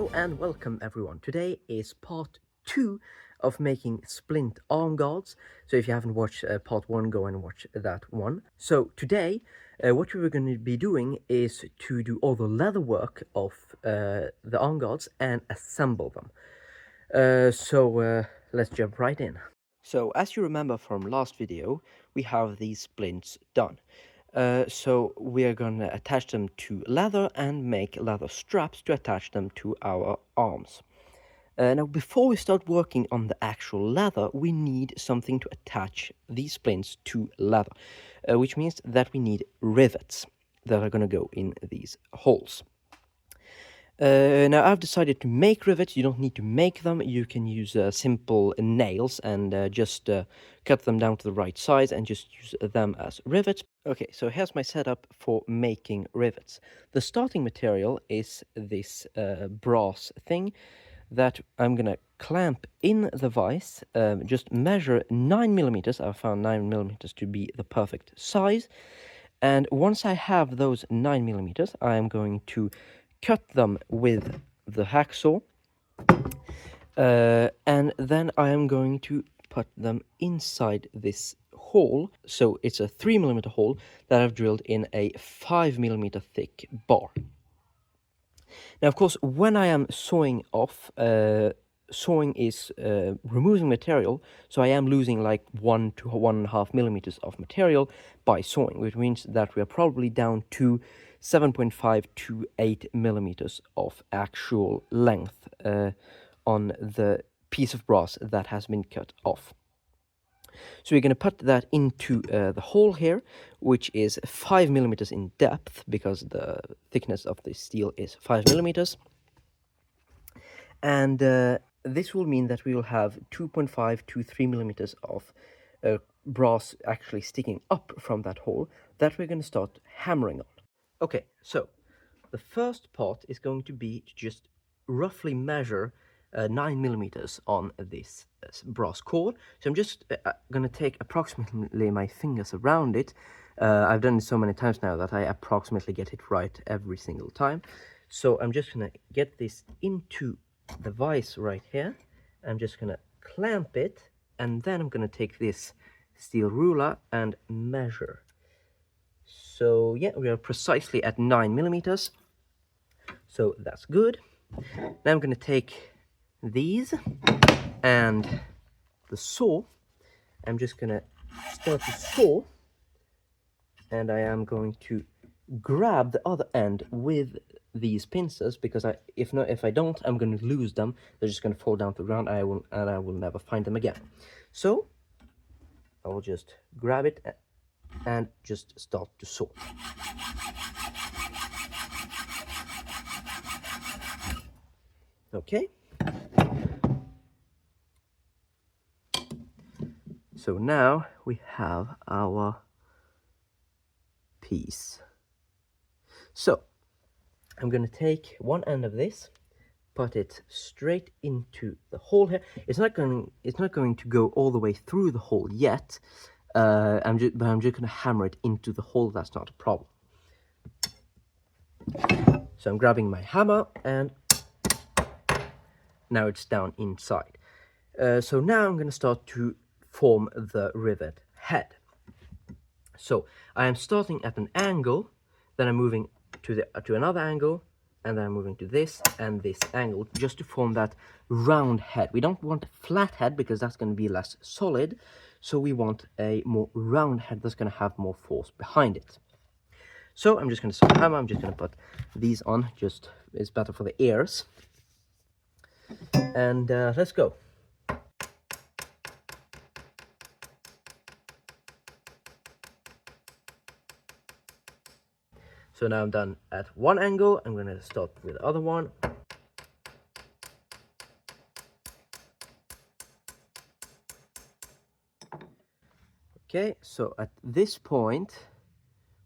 Hello and welcome everyone. Today is part 2 of making splint arm guards. So if you haven't watched part 1, go and watch that one. So today what we were going to be doing is to do all the leather work of the arm guards and assemble them. So let's jump right in. So as you remember from last video, we have these splints done. So we are going to attach them to leather and make leather straps to attach them to our arms. Now, before we start working on the actual leather, we need something to attach these splints to leather, which means that we need rivets that are going to go in these holes. Now I've decided to make rivets. You don't need to make them. You can use simple nails and just cut them down to the right size and just use them as rivets. Okay, so here's my setup for making rivets. The starting material is this brass thing that I'm gonna clamp in the vise. Just measure 9mm. I found 9mm to be the perfect size. And once I have those 9mm, I am going to cut them with the hacksaw, and then I am going to put them inside this hole. So it's a 3mm hole that I've drilled in a 5mm thick bar. Now, of course, when I am sawing off, sawing is removing material, so I am losing like 1 to 1.5mm of material by sawing, which means that we are probably down to 7.5 to 8mm of actual length on the piece of brass that has been cut off. So we're going to put that into the hole here, which is 5mm in depth, because the thickness of the steel is 5mm. And this will mean that we will have 2.5 to 3mm of brass actually sticking up from that hole that we're going to start hammering on. Okay, so the first part is going to be to just roughly measure 9mm on this brass cord. So I'm just going to take approximately my fingers around it. I've done it so many times now that I approximately get it right every single time. So I'm just going to get this into the vise right here. I'm just going to clamp it, and then I'm going to take this steel ruler and measure. So yeah, we are precisely at 9mm. So that's good. Now I'm going to take these and the saw. I'm just going to start to saw, and I am going to grab the other end with these pincers, because if I don't, I'm going to lose them. They're just going to fall down to the ground, and I will never find them again. So I will just grab it and just start to saw. Okay. So now we have our piece. So I'm going to take one end of this, put it straight into the hole here. It's not going to go all the way through the hole yet. But I'm just going to hammer it into the hole. That's not a problem. So I'm grabbing my hammer, and now it's down inside. So now I'm going to start to form the rivet head. So I am starting at an angle, then I'm moving to another angle, and then I'm moving to this and this angle, just to form that round head. We don't want a flat head, because that's going to be less solid. So we want a more round head that's going to have more force behind it. So I'm just going to start the hammer. I'm just going to put these on. Just it's better for the ears. And let's go. So now I'm done at one angle. I'm going to start with the other one. Okay, so at this point,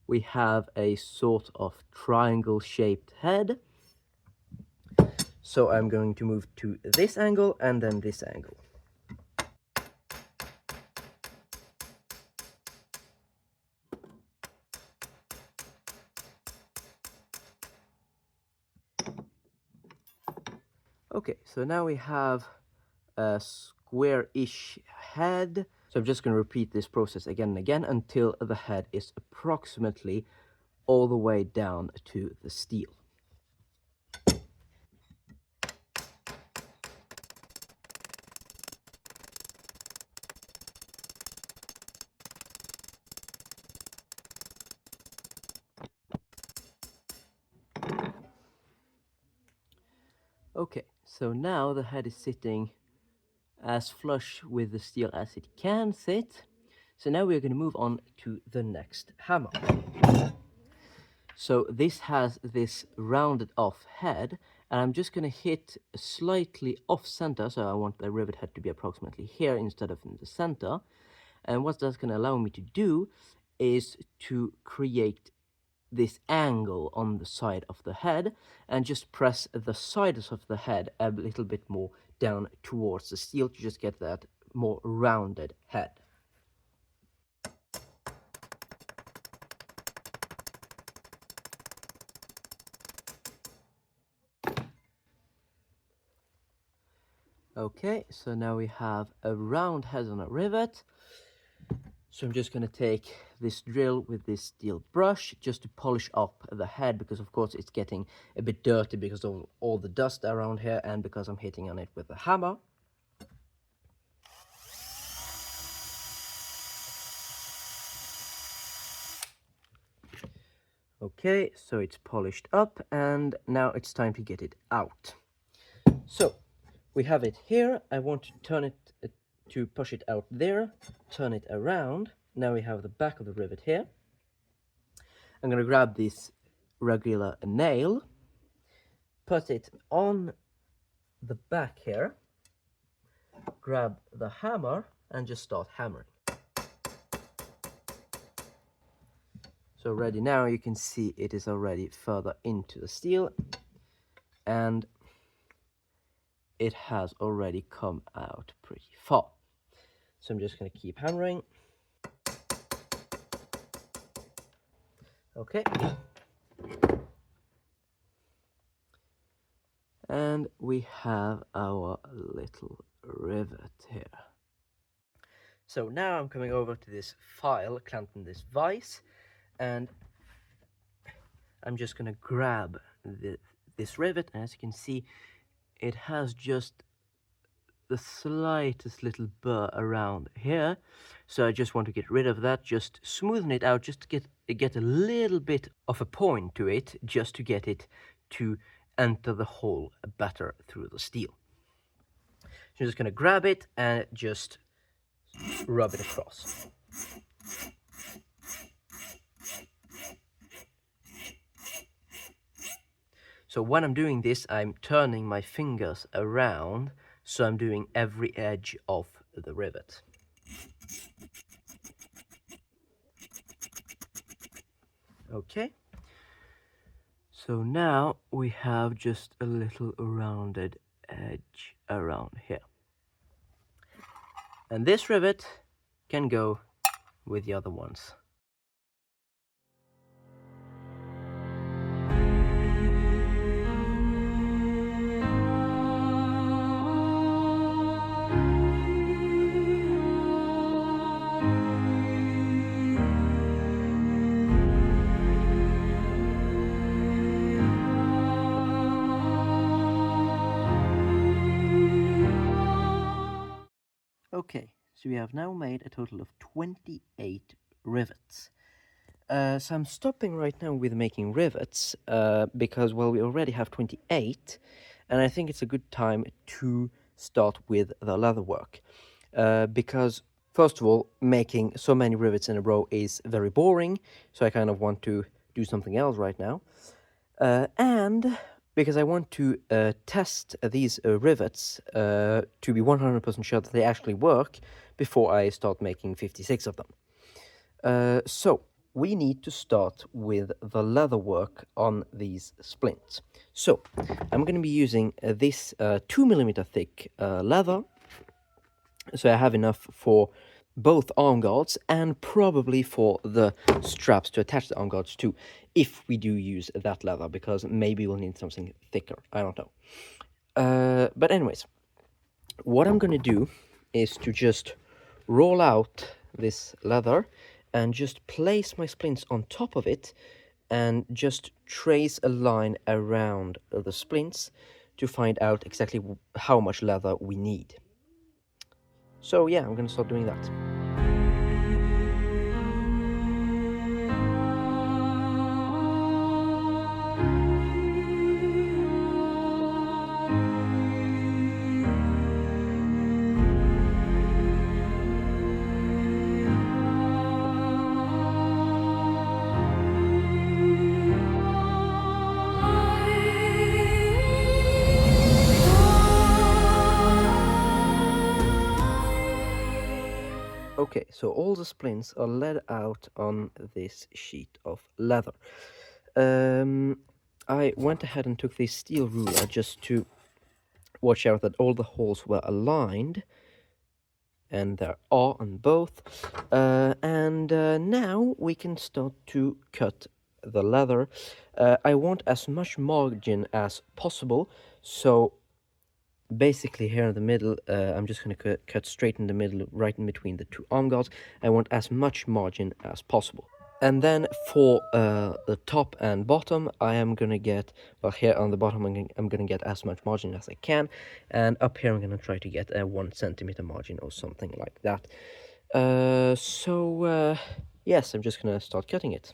we have a sort of triangle-shaped head. So I'm going to move to this angle and then this angle. Okay, so now we have a square-ish head. So I'm just going to repeat this process again and again until the head is approximately all the way down to the steel. Okay, so now the head is sitting as flush with the steel as it can sit. So now we're going to move on to the next hammer. So this has this rounded off head, and I'm just going to hit slightly off center. So I want the rivet head to be approximately here instead of in the center. And what that's going to allow me to do is to create this angle on the side of the head and just press the sides of the head a little bit more down towards the steel to just get that more rounded head. Okay, so now we have a round head on a rivet. So I'm just going to take this drill with this steel brush just to polish up the head, because of course it's getting a bit dirty because of all the dust around here and because I'm hitting on it with a hammer. Okay, so it's polished up and now it's time to get it out. So we have it here. I want to turn it to push it out there, turn it around. Now we have the back of the rivet here. I'm going to grab this regular nail, put it on the back here, grab the hammer and just start hammering. So already now you can see it is already further into the steel and it has already come out pretty far. So I'm just going to keep hammering. Okay. And we have our little rivet here. So now I'm coming over to this file clamped in this vise, and I'm just going to grab this rivet. And as you can see, it has just the slightest little burr around here. So I just want to get rid of that, just smoothen it out, just to get a little bit of a point to it, just to get it to enter the hole better through the steel. So I'm just going to grab it and just rub it across. So when I'm doing this, I'm turning my fingers around, so I'm doing every edge of the rivet. Okay. So now we have just a little rounded edge around here. And this rivet can go with the other ones. Okay, so we have now made a total of 28 rivets. So I'm stopping right now with making rivets because, well, we already have 28, and I think it's a good time to start with the leather work. Because, first of all, making so many rivets in a row is very boring, so I kind of want to do something else right now. And because I want to test these rivets to be 100% sure that they actually work before I start making 56 of them. So we need to start with the leather work on these splints. So I'm going to be using this 2mm thick leather. So I have enough for both arm guards and probably for the straps to attach the arm guards to, if we do use that leather, because maybe we'll need something thicker. I don't know. But anyways, what I'm gonna do is to just roll out this leather and just place my splints on top of it and just trace a line around the splints to find out exactly how much leather we need. So yeah, I'm gonna start doing that. Okay, so all the splints are laid out on this sheet of leather. I went ahead and took this steel ruler just to watch out that all the holes were aligned, and there are on both. Now we can start to cut the leather. I want as much margin as possible, so basically here in the middle, I'm just going to cut straight in the middle, right in between the two arm guards. I want as much margin as possible. And then for the top and bottom, I am going to get, well, here on the bottom, I'm going to get as much margin as I can. And up here, I'm going to try to get a 1 centimeter margin or something like that. Yes, I'm just going to start cutting it.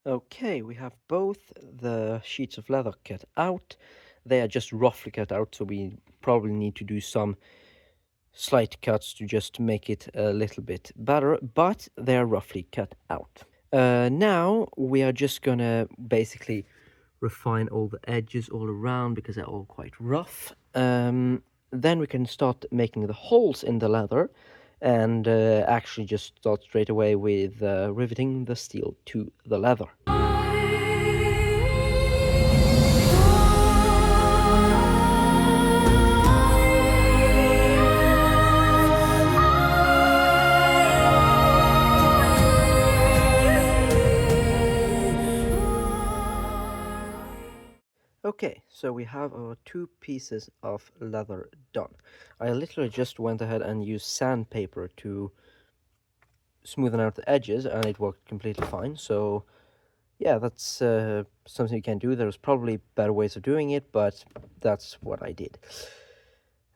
Okay, we have both the sheets of leather cut out. They are just roughly cut out, so we probably need to do some slight cuts to just make it a little bit better, but they are roughly cut out. Now we are just gonna basically refine all the edges all around because they're all quite rough. Then we can start making the holes in the leather and actually just start straight away with riveting the steel to the leather. Okay, so we have our 2 pieces of leather done. I literally just went ahead and used sandpaper to smoothen out the edges, and it worked completely fine. So yeah, that's something you can do. There's probably better ways of doing it, but that's what I did.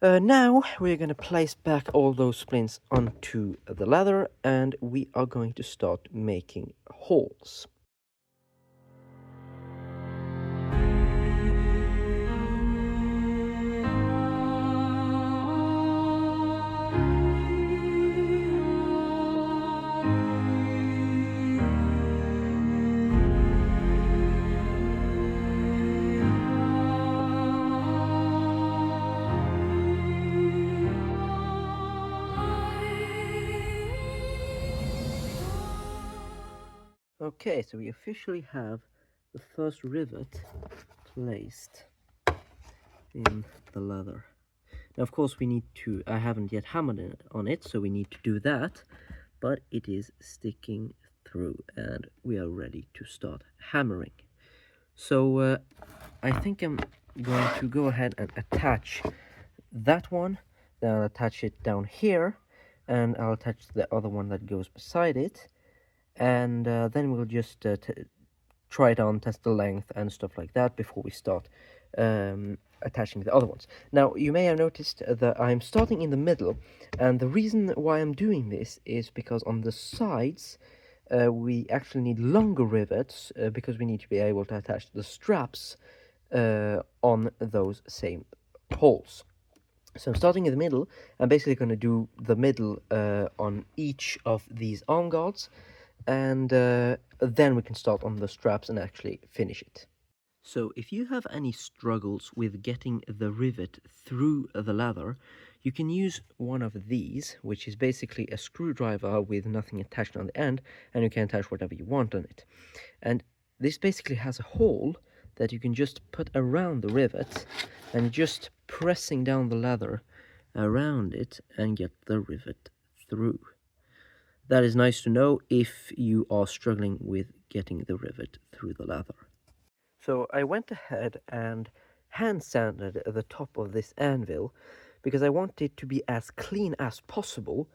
Now we're going to place back all those splints onto the leather, and we are going to start making holes. Okay, so we officially have the first rivet placed in the leather. Now, of course, we need to, I haven't yet hammered on it, so we need to do that, but it is sticking through and we are ready to start hammering. So I think I'm going to go ahead and attach that one, then I'll attach it down here, and I'll attach the other one that goes beside it, and then we'll just try it on, test the length and stuff like that before we start attaching the other ones. Now, you may have noticed that I'm starting in the middle, and the reason why I'm doing this is because on the sides we actually need longer rivets because we need to be able to attach the straps on those same holes. So I'm starting in the middle. I'm basically going to do the middle on each of these arm guards, and then we can start on the straps and actually finish it. So if you have any struggles with getting the rivet through the leather, you can use one of these, which is basically a screwdriver with nothing attached on the end, and you can attach whatever you want on it. And this basically has a hole that you can just put around the rivet, and just pressing down the leather around it and get the rivet through. That is nice to know if you are struggling with getting the rivet through the leather. So I went ahead and hand sanded the top of this anvil because I want it to be as clean as possible,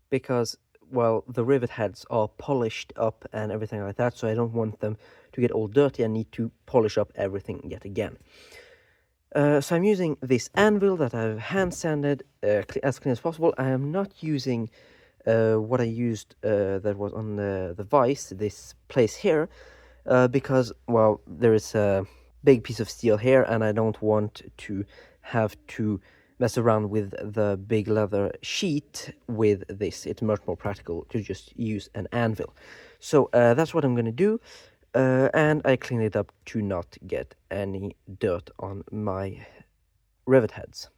because, well, the rivet heads are polished up and everything like that, so I don't want them to get all dirty and need to polish up everything yet again. So I'm using this anvil that I've hand sanded as clean as possible. I am not using what I used that was on the vise, this place here, because, well, there is a big piece of steel here and I don't want to have to mess around with the big leather sheet with this. It's much more practical to just use an anvil. So that's what I'm going to do, and I clean it up to not get any dirt on my rivet heads.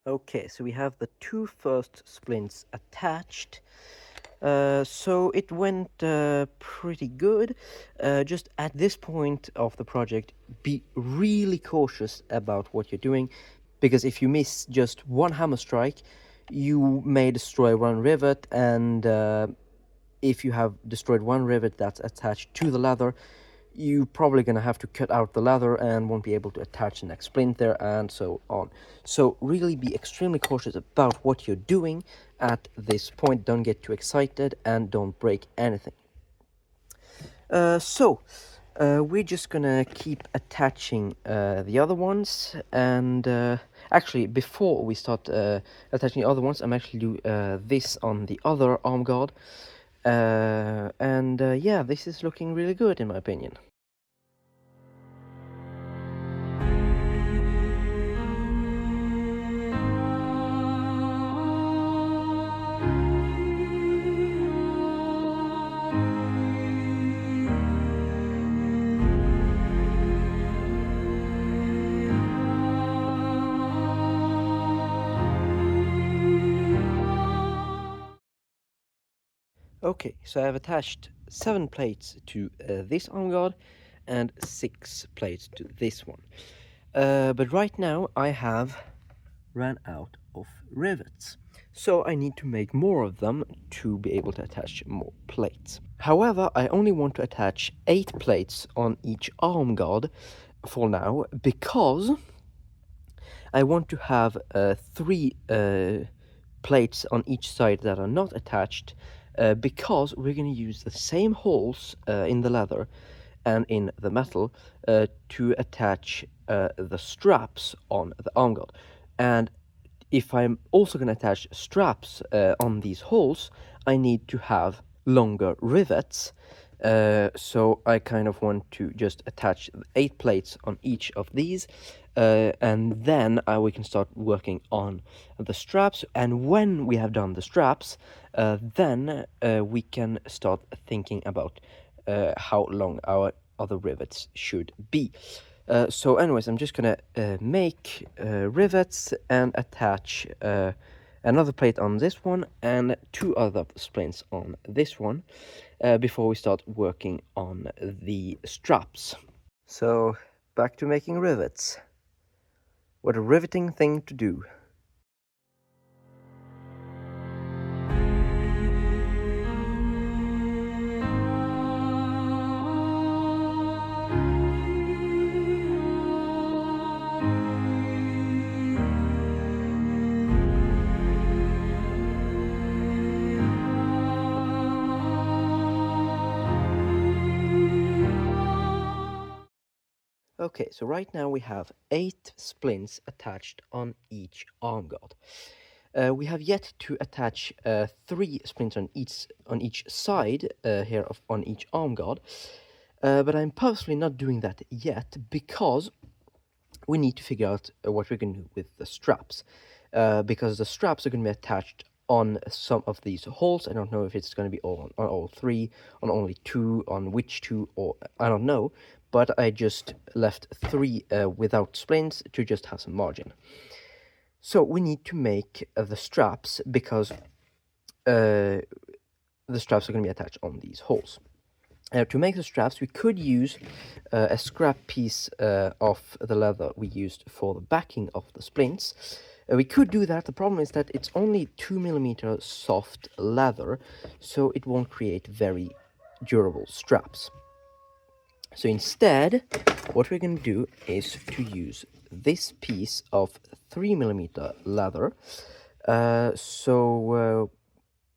Okay, so we have the two first splints attached. So it went pretty good. Just at this point of the project, be really cautious about what you're doing, because if you miss just one hammer strike, you may destroy one rivet, and if you have destroyed one rivet that's attached to the leather, you're probably going to have to cut out the leather and won't be able to attach the next splint there, and so on. So really be extremely cautious about what you're doing at this point. Don't get too excited and don't break anything. We're just gonna keep attaching the other ones, and actually, before we start attaching the other ones, I'm actually do this on the other arm guard. Yeah, this is looking really good in my opinion. Okay, so I have attached 7 plates to this arm guard and 6 plates to this one. But right now I have ran out of rivets, so I need to make more of them to be able to attach more plates. However, I only want to attach 8 plates on each arm guard for now, because I want to have 3 plates on each side that are not attached, because we're going to use the same holes in the leather and in the metal to attach the straps on the arm guard. And if I'm also going to attach straps on these holes, I need to have longer rivets. So I kind of want to just attach 8 plates on each of these, and then we can start working on the straps. And when we have done the straps, then we can start thinking about how long our other rivets should be. So anyways, I'm just gonna make rivets and attach another plate on this one and 2 other splints on this one before we start working on the straps. So back to making rivets. What a riveting thing to do. Okay, so right now we have 8 splints attached on each arm guard. We have yet to attach 3 splints on each side here on each arm guard, but I'm purposely not doing that yet because we need to figure out what we're going to do with the straps, because the straps are going to be attached on some of these holes. I don't know if it's going to be on all 3, on only 2, on which 2, or I don't know, but I just left 3 without splints to just have some margin. So we need to make the straps, because the straps are going to be attached on these holes. To make the straps, we could use a scrap piece of the leather we used for the backing of the splints. We could do that. The problem is that it's only 2mm soft leather, so it won't create very durable straps. So instead, what we're going to do is to use this piece of 3mm leather.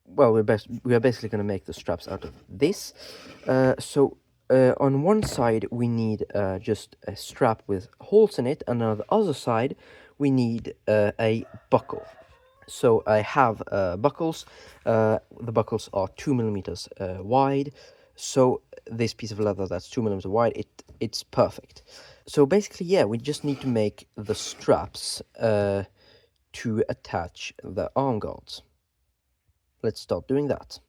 Well, we are basically going to make the straps out of this. On one side we need just a strap with holes in it, and on the other side we need a buckle. So I have buckles. The buckles are 2mm wide. So this piece of leather that's 2mm wide, it's perfect. So basically, yeah, we just need to make the straps to attach the arm guards. Let's start doing that.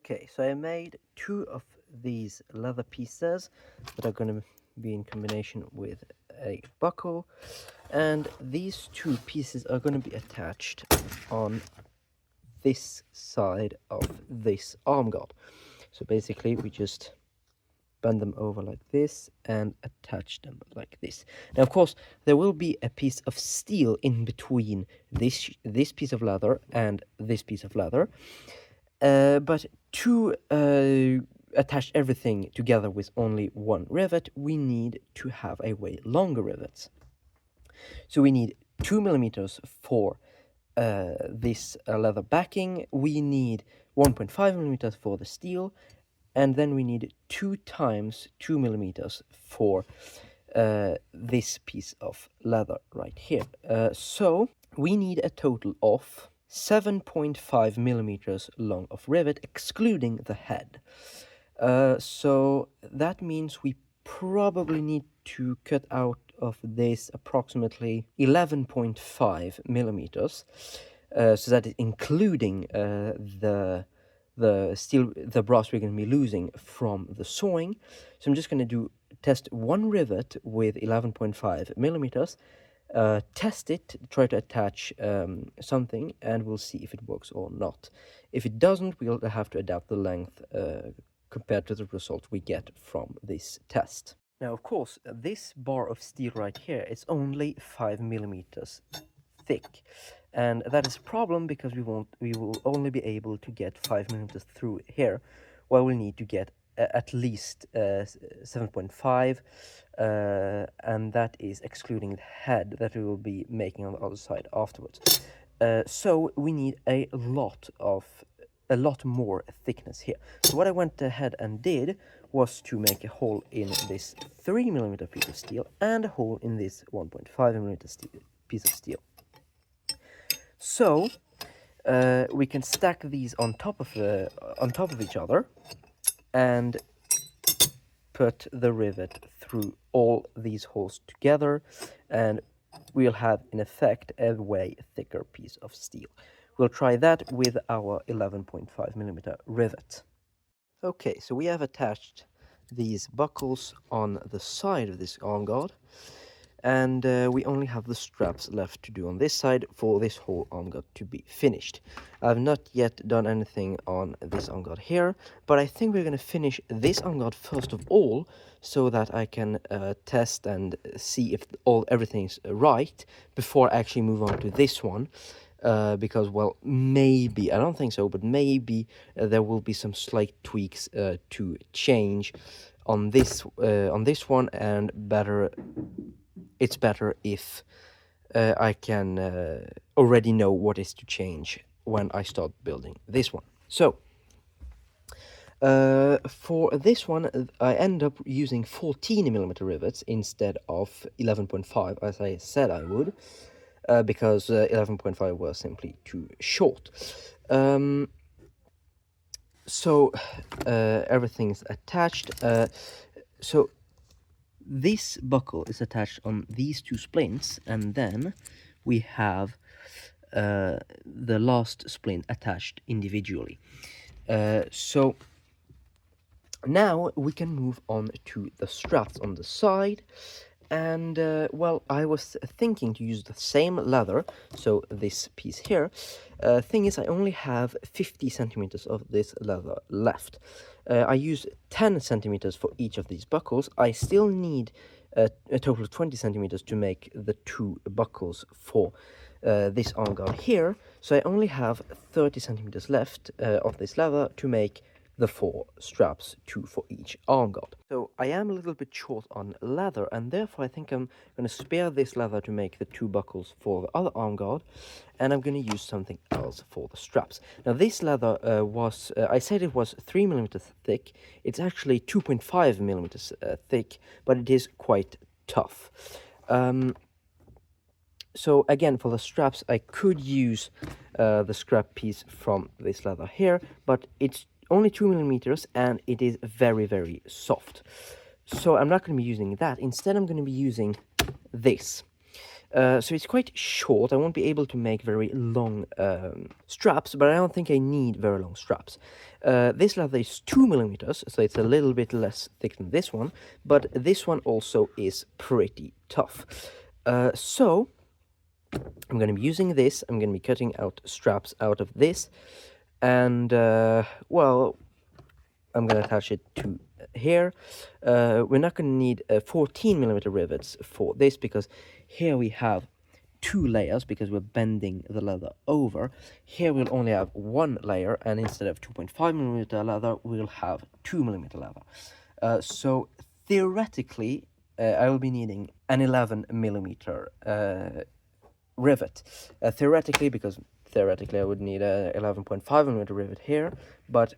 Okay, so I made 2 of these leather pieces that are going to be in combination with a buckle, and these 2 pieces are going to be attached on this side of this arm guard. So basically we just bend them over like this and attach them like this. Now, of course, there will be a piece of steel in between this piece of leather and this piece of leather, but to attach everything together with only 1 rivet, we need to have a way longer rivets. So we need 2mm for this leather backing, we need 1.5mm for the steel, and then we need 2 times 2mm for this piece of leather right here. So we need a total of 7.5mm long of rivet, excluding the head. So that means we probably need to cut out of this approximately 11.5mm. So that is including the brass we're going to be losing from the sewing. So I'm just going to test 1 rivet with 11.5mm, test it, try to attach something, and we'll see if it works or not. If it doesn't, we'll have to adapt the length compared to the result we get from this test. Now, of course, this bar of steel right here is only 5mm thick, and that is a problem because we will only be able to get 5mm through here, while we need to get at least 7.5, and that is excluding the head that we will be making on the other side afterwards. So we need a lot more thickness here. So what I went ahead and did was to make a hole in this 3mm piece of steel and a hole in this 1.5mm piece of steel. So we can stack these on top of each other and put the rivet through all these holes together, and we'll have in effect a way thicker piece of steel. We'll try that with our 11.5mm rivet. Okay, so we have attached these buckles on the side of this arm guard, and we only have the straps left to do on this side for this whole arm guard to be finished. I've not yet done anything on this arm guard here, but I think we're going to finish this arm guard first of all, so that I can test and see if everything's right before I actually move on to this one. Because, well, maybe, I don't think so, but maybe there will be some slight tweaks to change on this one, and it's better if I can already know what is to change when I start building this one. So for this one, I end up using 14mm rivets instead of 11.5, as I said I would, because 11.5 was simply too short. So everything's attached. So this buckle is attached on these two splints, and then we have the last splint attached individually. So now we can move on to the straps on the side. And well, I was thinking to use the same leather, so this piece here. Thing is, I only have 50 centimeters of this leather left. I use 10 centimeters for each of these buckles. I still need a total of 20 centimeters to make the two buckles for this arm guard here. So I only have 30 centimeters left of this leather to make the 4 straps, 2 for each arm guard. So I am a little bit short on leather, and therefore I think I'm going to spare this leather to make the 2 buckles for the other arm guard, and I'm going to use something else for the straps. Now this leather was, I said it was 3mm thick. It's actually 2.5mm thick, but it is quite tough. So again, for the straps, I could use the scrap piece from this leather here, but it's only 2mm, and it is very, very soft. So I'm not going to be using that. Instead, I'm going to be using this. So it's quite short. I won't be able to make very long straps, but I don't think I need very long straps. This leather is 2mm, so it's a little bit less thick than this one, but this one also is pretty tough. So I'm going to be using this. I'm going to be cutting out straps out of this. And, well, I'm going to attach it to here. We're not going to need 14mm rivets for this, because here we have 2 layers, because we're bending the leather over. Here we'll only have 1 layer, and instead of 2.5mm leather, we'll have 2mm leather. So theoretically, I will be needing an 11mm rivet. Theoretically, because theoretically I would need a 11.5mm rivet here, but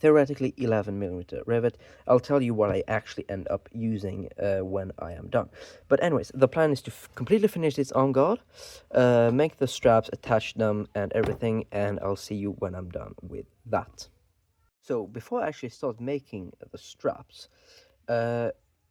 theoretically 11mm rivet. I'll tell you what I actually end up using when I am done. But anyways, the plan is to completely finish this arm guard, make the straps, attach them and everything, and I'll see you when I'm done with that. So before I actually start making the straps,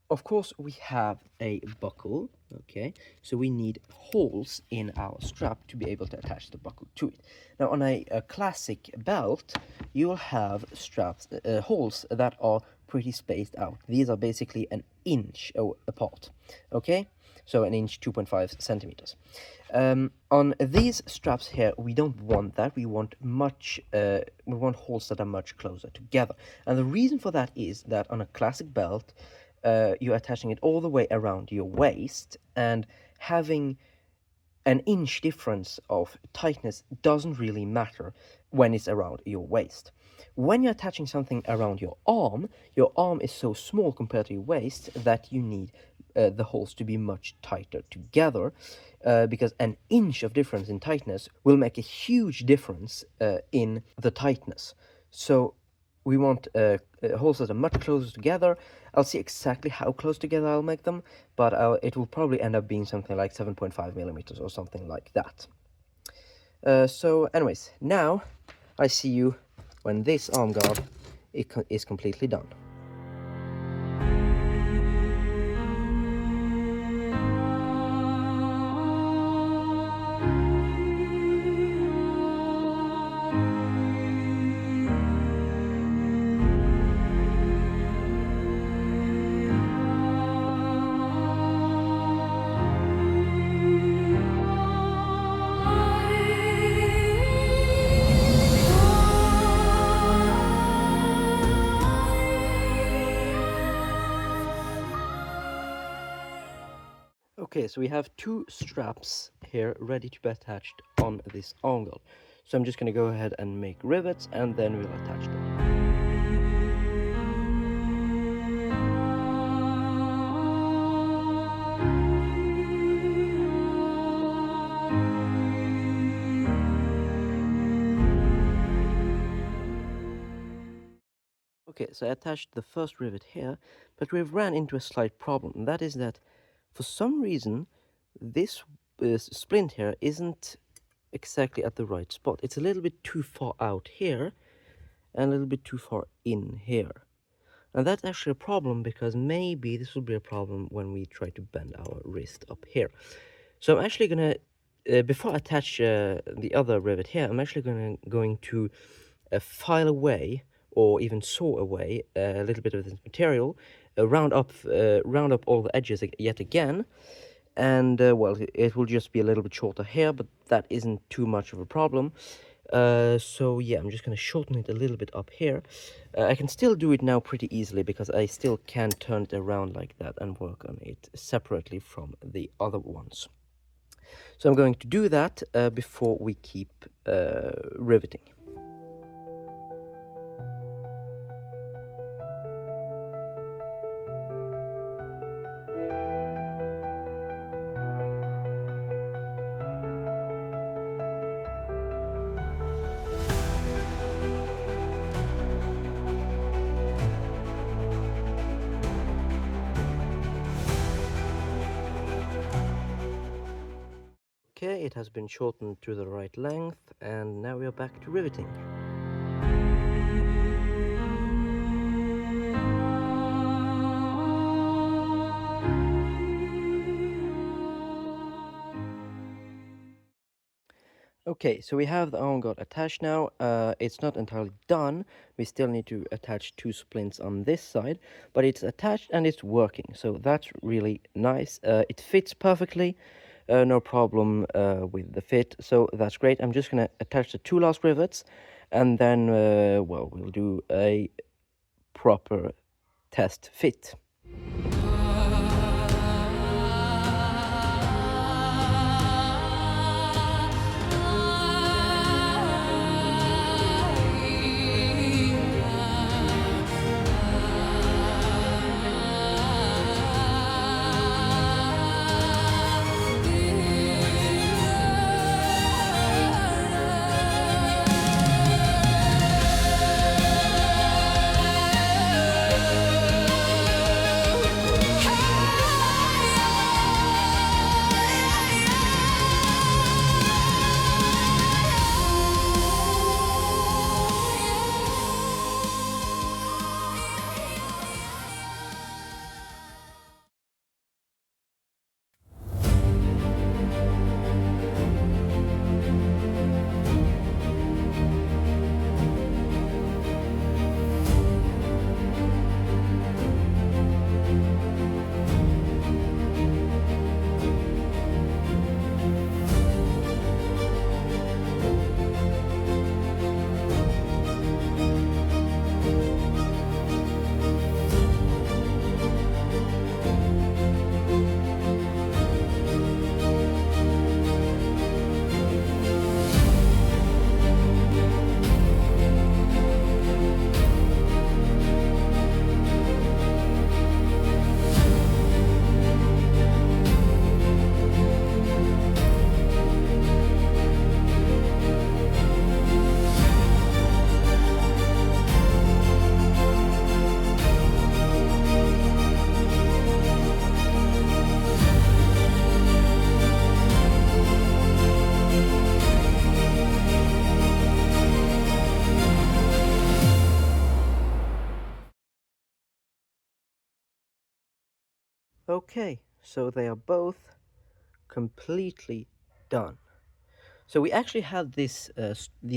of course, we have a buckle, okay? So we need holes in our strap to be able to attach the buckle to it. Now, on a classic belt, you will have straps, holes that are pretty spaced out. These are basically an inch apart, okay? So an inch, 2.5 centimeters. On these straps here, we don't want that. We want we want holes that are much closer together. And the reason for that is that on a classic belt, you're attaching it all the way around your waist, and having an inch difference of tightness doesn't really matter when it's around your waist. When you're attaching something around your arm is so small compared to your waist that you need the holes to be much tighter together, because an inch of difference in tightness will make a huge difference in the tightness. So we want holes that are much closer together. I'll see exactly how close together I'll make them, but it will probably end up being something like 7.5mm or something like that. So anyways, now I see you when this arm guard is completely done. Okay, so we have 2 straps here ready to be attached on this arm guard. So I'm just going to go ahead and make rivets, and then we'll attach them. Okay, so I attached the first rivet here, but we've ran into a slight problem. And that is that for some reason, this splint here isn't exactly at the right spot. It's a little bit too far out here and a little bit too far in here. And that's actually a problem because maybe this will be a problem when we try to bend our wrist up here. So I'm actually gonna, before I attach the other rivet here, I'm actually going to file away or even saw away a little bit of this material, round up all the edges yet again, and well, it will just be a little bit shorter here, but that isn't too much of a problem. So yeah, I'm just going to shorten it a little bit up here. I can still do it now pretty easily because I still can turn it around like that and work on it separately from the other ones. So I'm going to do that before we keep riveting. Okay, it has been shortened to the right length, and now we are back to riveting. Okay, so we have the armguard attached now. It's not entirely done. We still need to attach 2 splints on this side, but it's attached and it's working, so that's really nice. It fits perfectly, no problem with the fit, so that's great. I'm just going to attach the 2 last rivets, and then, well, we'll do a proper test fit. Okay, so they are both completely done. So we actually have these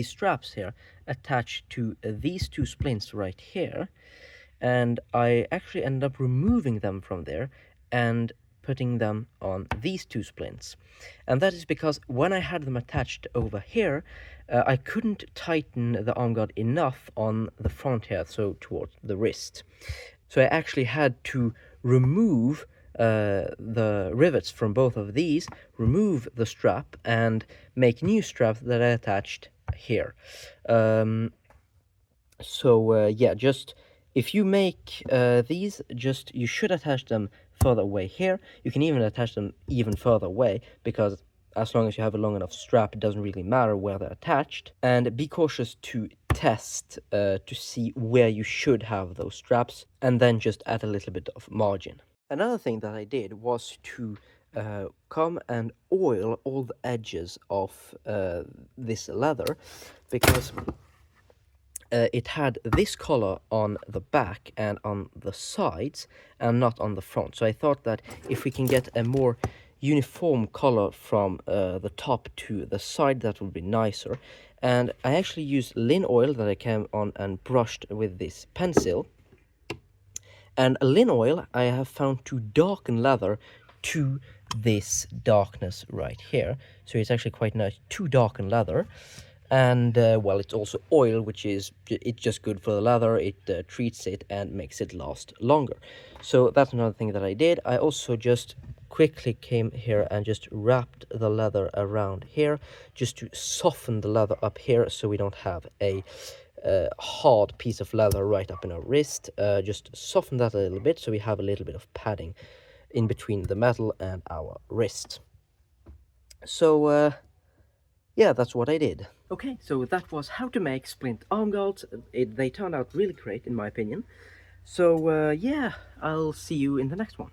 straps here attached to these 2 splints right here, and I actually ended up removing them from there and putting them on these 2 splints. And that is because when I had them attached over here, I couldn't tighten the armguard enough on the front here, so towards the wrist. So I actually had to remove the rivets from both of these, remove the strap, and make new straps that I attached here. Yeah, just if you make these, you should attach them further away here. You can even attach them even further away, because as long as you have a long enough strap, it doesn't really matter where they're attached. And be cautious to test to see where you should have those straps, and then just add a little bit of margin. Another thing that I did was to come and oil all the edges of this leather, because it had this color on the back and on the sides and not on the front. So I thought that if we can get a more uniform color from the top to the side, that would be nicer. And I actually used linseed oil that I came on and brushed with this pencil. And linseed oil I have found to darken leather to this darkness right here. So it's actually quite nice to darken leather. And well, it's also oil, which is it's just good for the leather. It treats it and makes it last longer. So that's another thing that I did. I also just quickly came here and just wrapped the leather around here, just to soften the leather up here, so we don't have a hard piece of leather right up in our wrist. Just soften that a little bit, so we have a little bit of padding in between the metal and our wrist. So yeah, that's what I did. Okay, so that was how to make splint arm guards. They turned out really great in my opinion. So yeah, I'll see you in the next one.